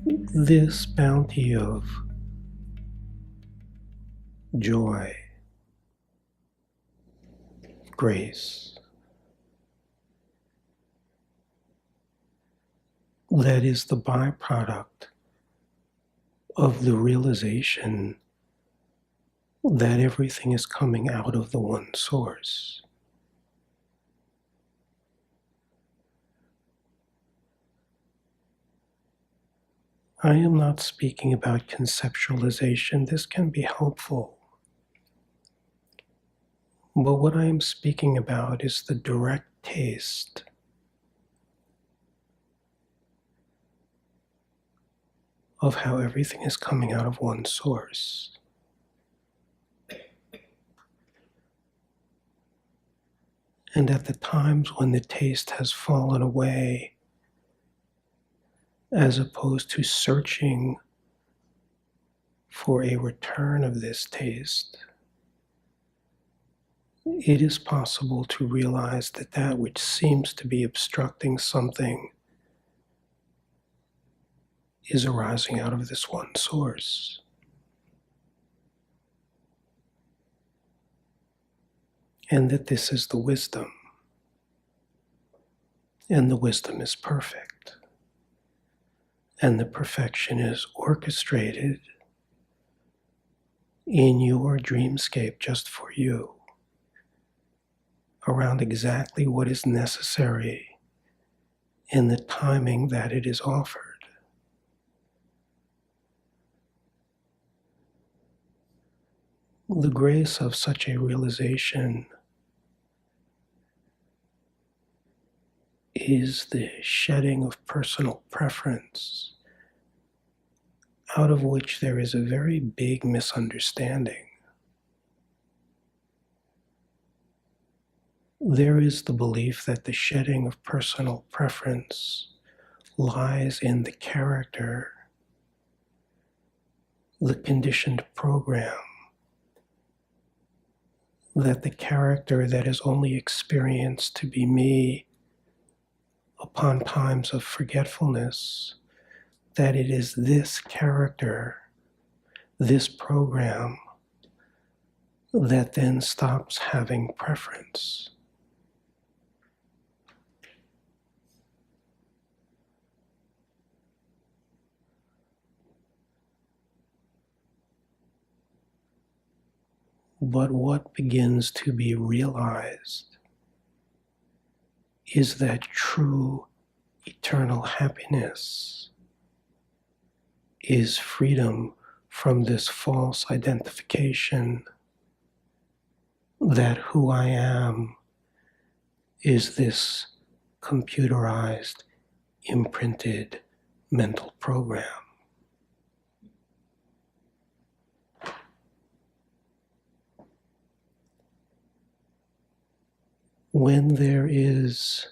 this bounty of joy, grace, that is the byproduct of the realization that everything is coming out of the one source. I am not speaking about conceptualization. This can be helpful. But what I am speaking about is the direct taste of how everything is coming out of one source. And at the times when the taste has fallen away, as opposed to searching for a return of this taste, it is possible to realize that that which seems to be obstructing something is arising out of this one source. And that this is the wisdom. And the wisdom is perfect. And the perfection is orchestrated in your dreamscape just for you, around exactly what is necessary in the timing that it is offered. The grace of such a realization is the shedding of personal preference, out of which there is a very big misunderstanding. There is the belief that the shedding of personal preference lies in the character, the conditioned program, that the character that is only experienced to be me upon times of forgetfulness, that it is this character, this program, that then stops having preference. But what begins to be realized is that true eternal happiness is freedom from this false identification that who I am is this computerized, imprinted mental program. When there is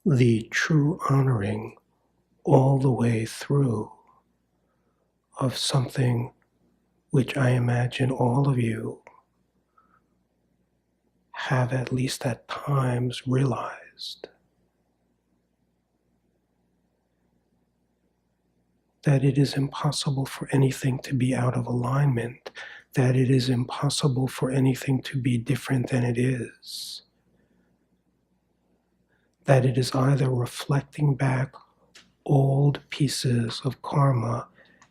the true honoring all the way through of something which I imagine all of you have at least at times realized, that it is impossible for anything to be out of alignment, that it is impossible for anything to be different than it is, that it is either reflecting back old pieces of karma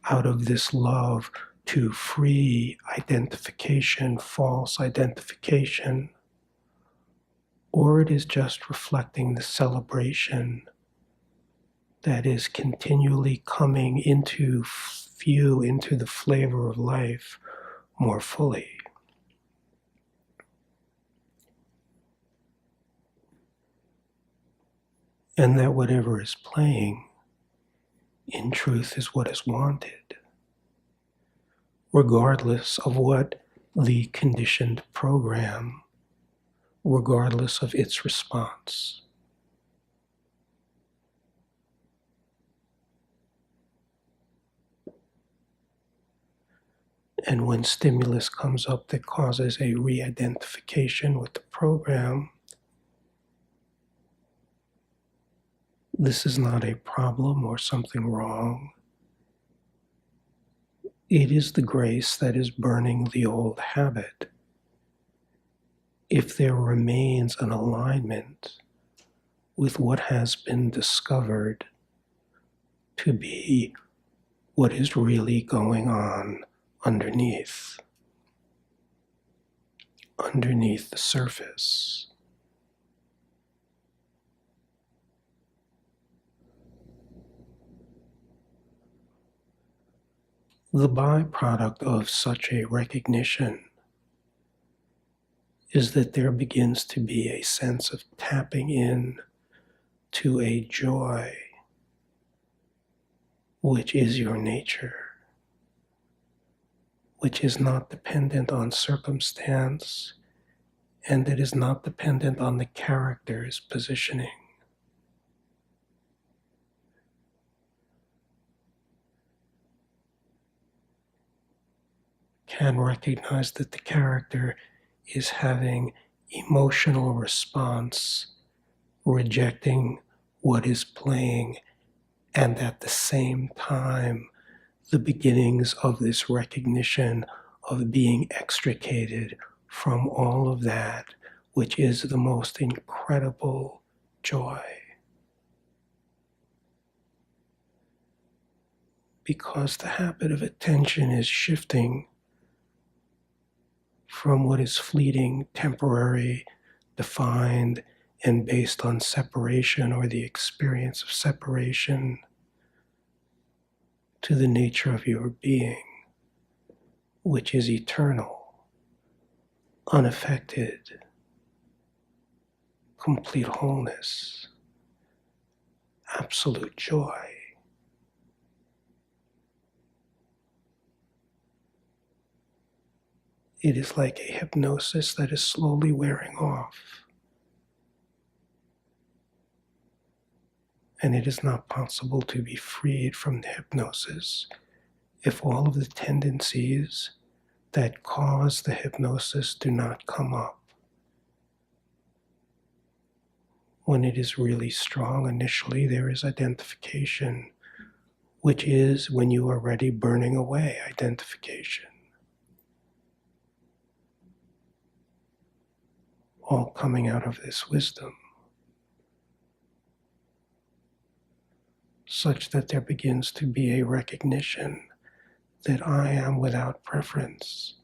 out of this love to free identification, false identification, or it is just reflecting the celebration that is continually coming into view, into the flavor of life more fully. And that whatever is playing, in truth, is what is wanted, regardless of what the conditioned program, regardless of its response. And when stimulus comes up that causes a re-identification with the program, This is not a problem or something wrong. It is the grace that is burning the old habit. If there remains an alignment with what has been discovered to be what is really going on underneath the surface. The byproduct of such a recognition is that there begins to be a sense of tapping in to a joy which is your nature, which is not dependent on circumstance, and it is not dependent on the character's positioning. Can recognize that the character is having emotional response, rejecting what is playing, and at the same time, the beginnings of this recognition of being extricated from all of that, which is the most incredible joy. Because the habit of attention is shifting from what is fleeting, temporary, defined, and based on separation or the experience of separation to the nature of your being, which is eternal, unaffected, complete wholeness, absolute joy. It is like a hypnosis that is slowly wearing off. And it is not possible to be freed from the hypnosis if all of the tendencies that cause the hypnosis do not come up. When it is really strong initially, there is identification, which is when you are ready burning away identification. All coming out of this wisdom, such that there begins to be a recognition that I am without preference.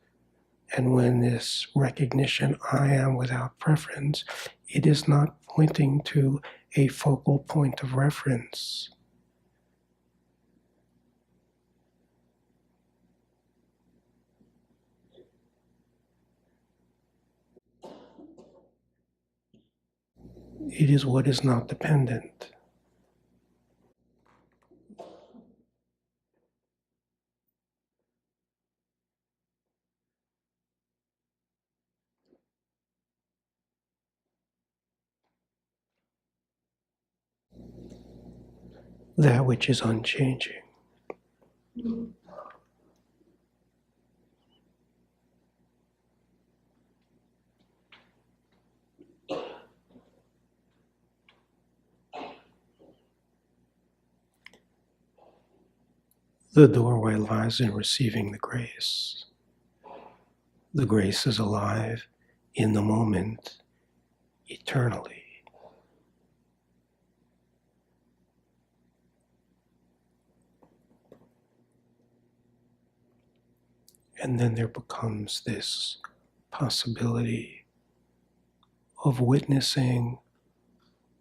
And when this recognition, I am without preference, it is not pointing to a focal point of reference. It is what is not dependent. That which is unchanging. The doorway lies in receiving the grace. The grace is alive in the moment, eternally. And then there becomes this possibility of witnessing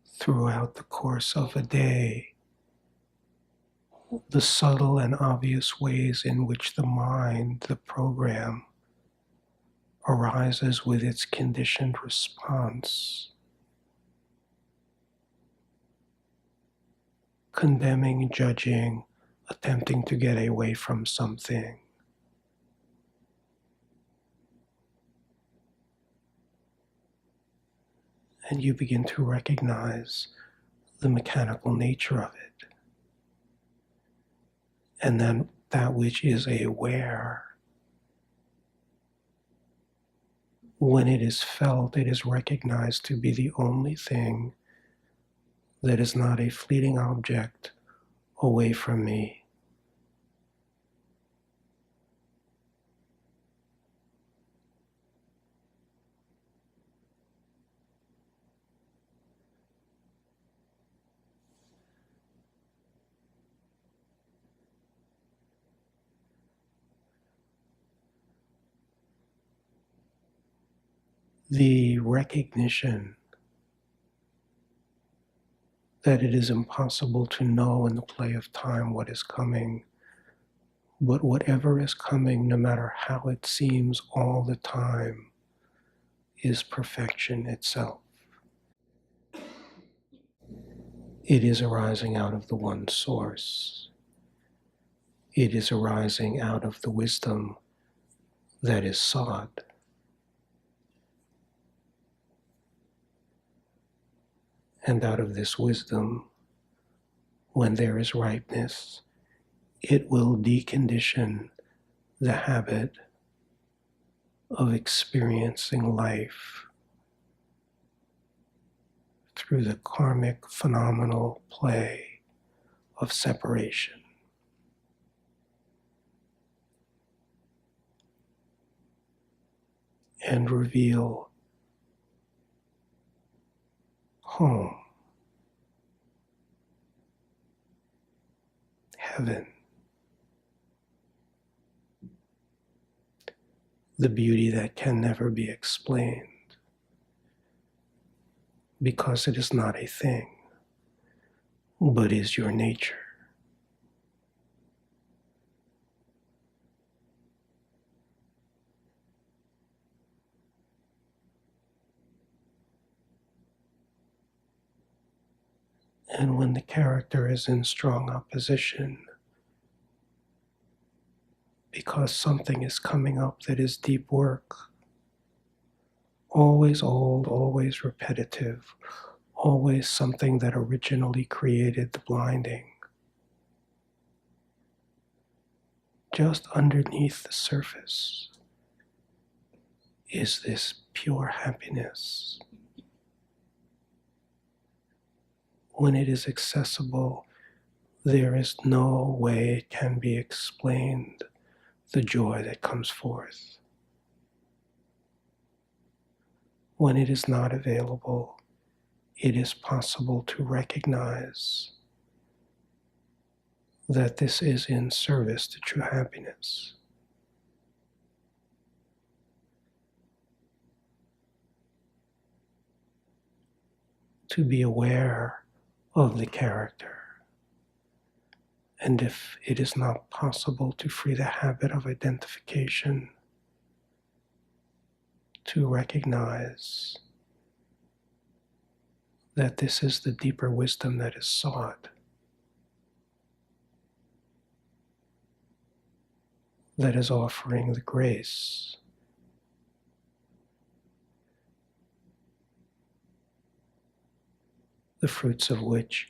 throughout the course of a day the subtle and obvious ways in which the mind, the program, arises with its conditioned response, condemning, judging, attempting to get away from something. And you begin to recognize the mechanical nature of it. And then that which is aware, when it is felt, it is recognized to be the only thing that is not a fleeting object away from me. The recognition that it is impossible to know in the play of time what is coming, but whatever is coming, no matter how it seems all the time, is perfection itself. It is arising out of the one source. It is arising out of the wisdom that is sought. And out of this wisdom, when there is ripeness, it will decondition the habit of experiencing life through the karmic phenomenal play of separation. And reveal home, heaven, the beauty that can never be explained, because it is not a thing, but is your nature. And when the character is in strong opposition, because something is coming up that is deep work, always old, always repetitive, always something that originally created the blinding, just underneath the surface is this pure happiness. When it is accessible, there is no way it can be explained, the joy that comes forth. When it is not available, it is possible to recognize that this is in service to true happiness. To be aware of the character. And if it is not possible to free the habit of identification, to recognize that this is the deeper wisdom that is sought, that is offering the grace the fruits of which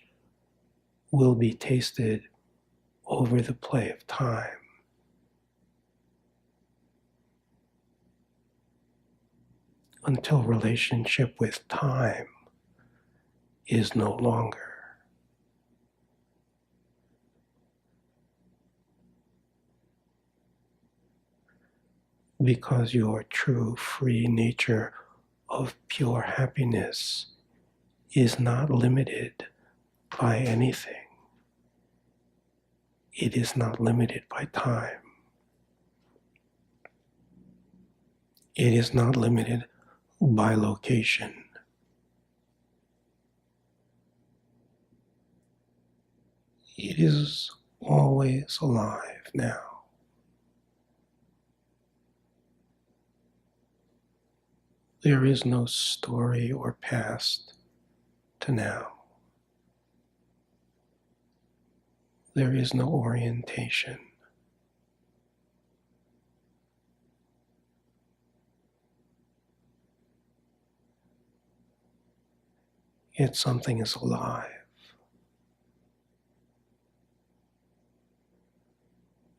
will be tasted over the play of time. Until relationship with time is no longer. Because your true free nature of pure happiness is not limited by anything. It is not limited by time. It is not limited by location. It is always alive now. There is no story or past to now. There is no orientation. Yet something is alive.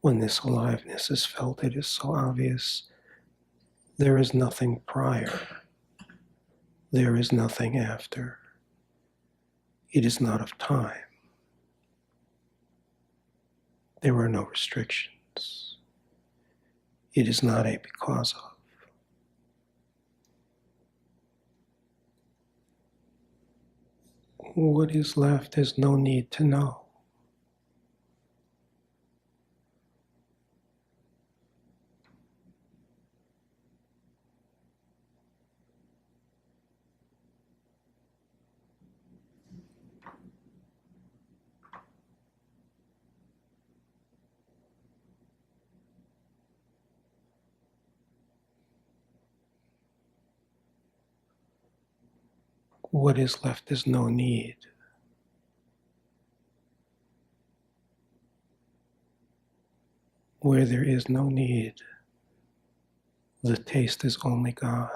When this aliveness is felt, it is so obvious. There is nothing prior. There is nothing after. It is not of time. There are no restrictions. It is not a because of. What is left is no need to know. What is left is no need. Where there is no need, the taste is only God.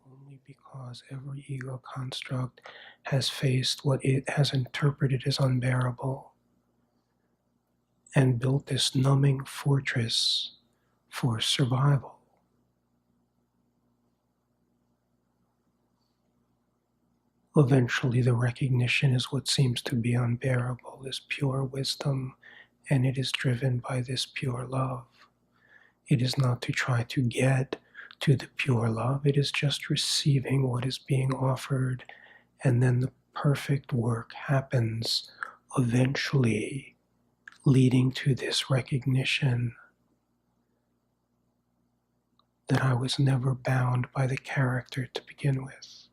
Only because every ego construct has faced what it has interpreted as unbearable and built this numbing fortress for survival. Eventually, the recognition is what seems to be unbearable is pure wisdom, and it is driven by this pure love. It is not to try to get to the pure love, it is just receiving what is being offered, and then the perfect work happens eventually, leading to this recognition that I was never bound by the character to begin with,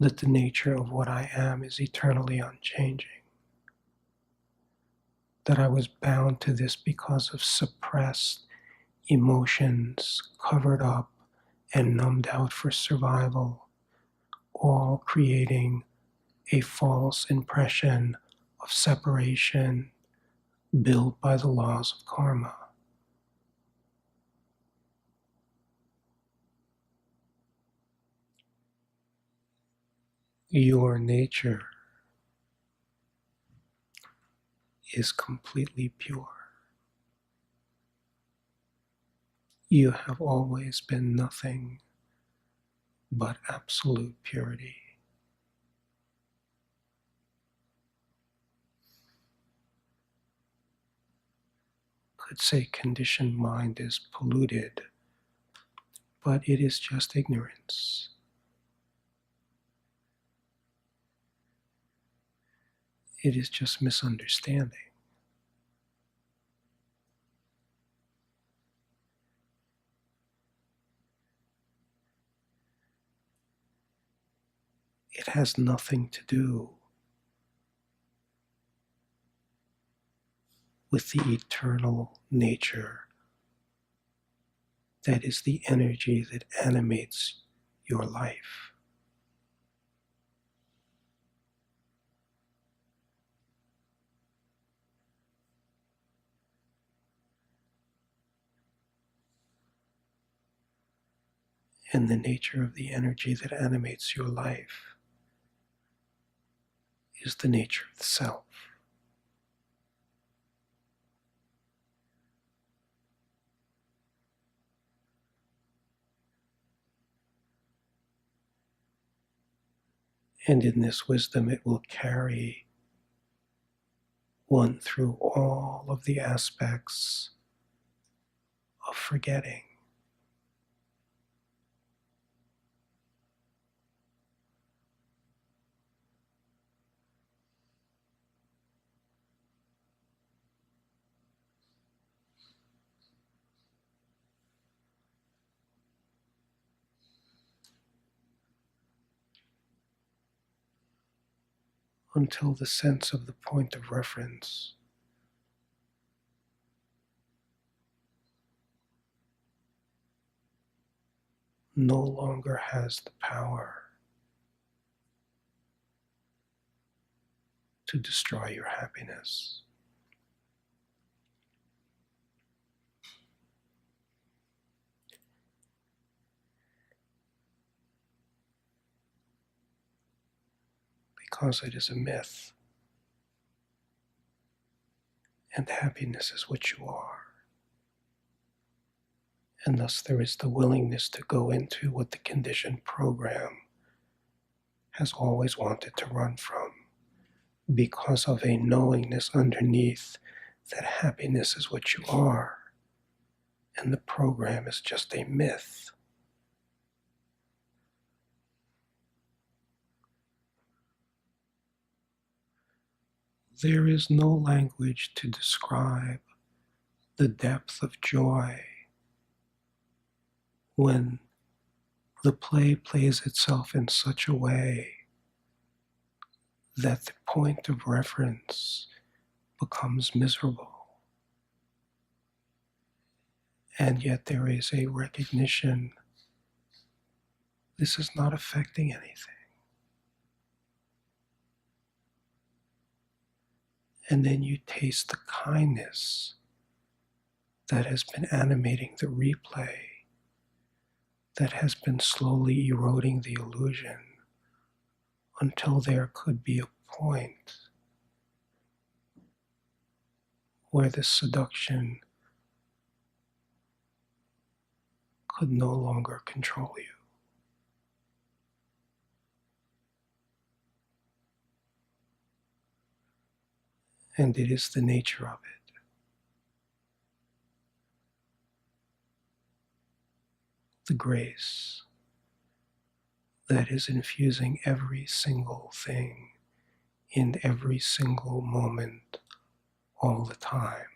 that the nature of what I am is eternally unchanging, that I was bound to this because of suppressed emotions covered up and numbed out for survival, all creating a false impression of separation built by the laws of karma. Your nature is completely pure. You have always been nothing but absolute purity. Could say conditioned mind is polluted, but it is just ignorance. It is just misunderstanding. It has nothing to do with the eternal nature that is the energy that animates your life. And the nature of the energy that animates your life is the nature of the self. And in this wisdom, it will carry one through all of the aspects of forgetting. Until the sense of the point of reference no longer has the power to destroy your happiness. because it is a myth. And happiness is what you are. And thus there is the willingness to go into what the conditioned program has always wanted to run from, because of a knowingness underneath that happiness is what you are, and the program is just a myth. There is no language to describe the depth of joy when the play plays itself in such a way that the point of reference becomes miserable. And yet there is a recognition, this is not affecting anything. And then you taste the kindness that has been animating the replay, that has been slowly eroding the illusion until there could be a point where the seduction could no longer control you. And it is the nature of it. The grace that is infusing every single thing in every single moment all the time.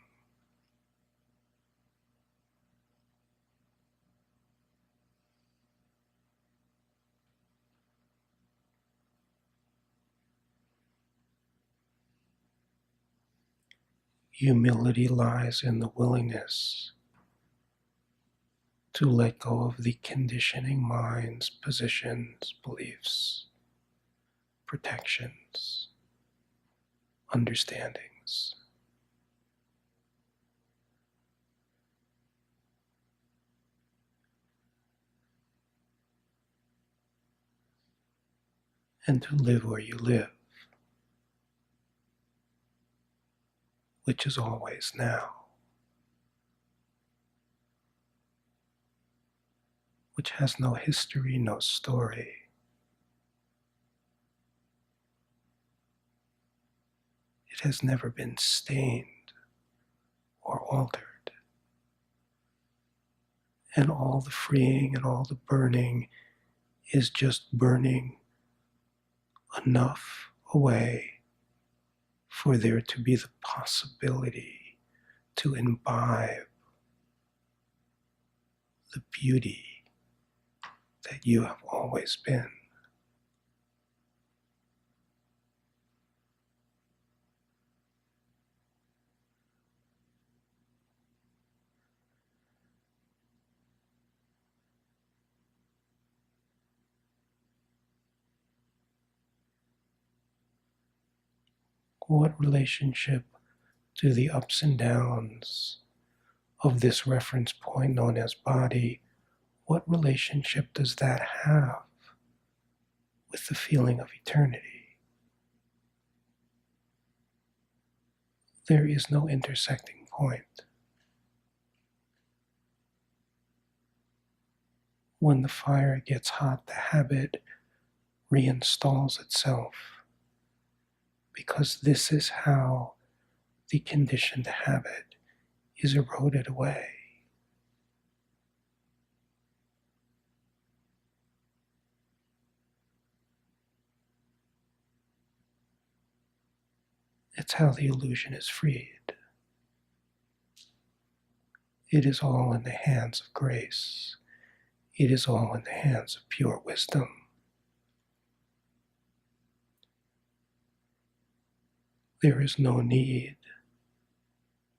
Humility lies in the willingness to let go of the conditioning minds, positions, beliefs, protections, understandings. And to live where you live, which is always now, which has no history, no story. It has never been stained or altered. And all the freeing and all the burning is just burning enough away for there to be the possibility to imbibe the beauty that you have always been. What relationship do the ups and downs of this reference point known as body, what relationship does that have with the feeling of eternity? There is no intersecting point. When the fire gets hot, the habit reinstalls itself, because this is how the conditioned habit is eroded away. It's how the illusion is freed. It is all in the hands of grace. It is all in the hands of pure wisdom. There is no need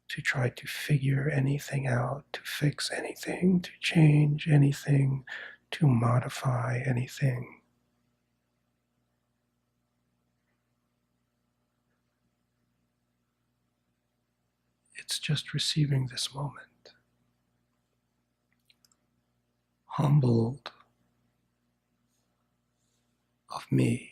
to try to figure anything out, to fix anything, to change anything, to modify anything. It's just receiving this moment, humbled of me,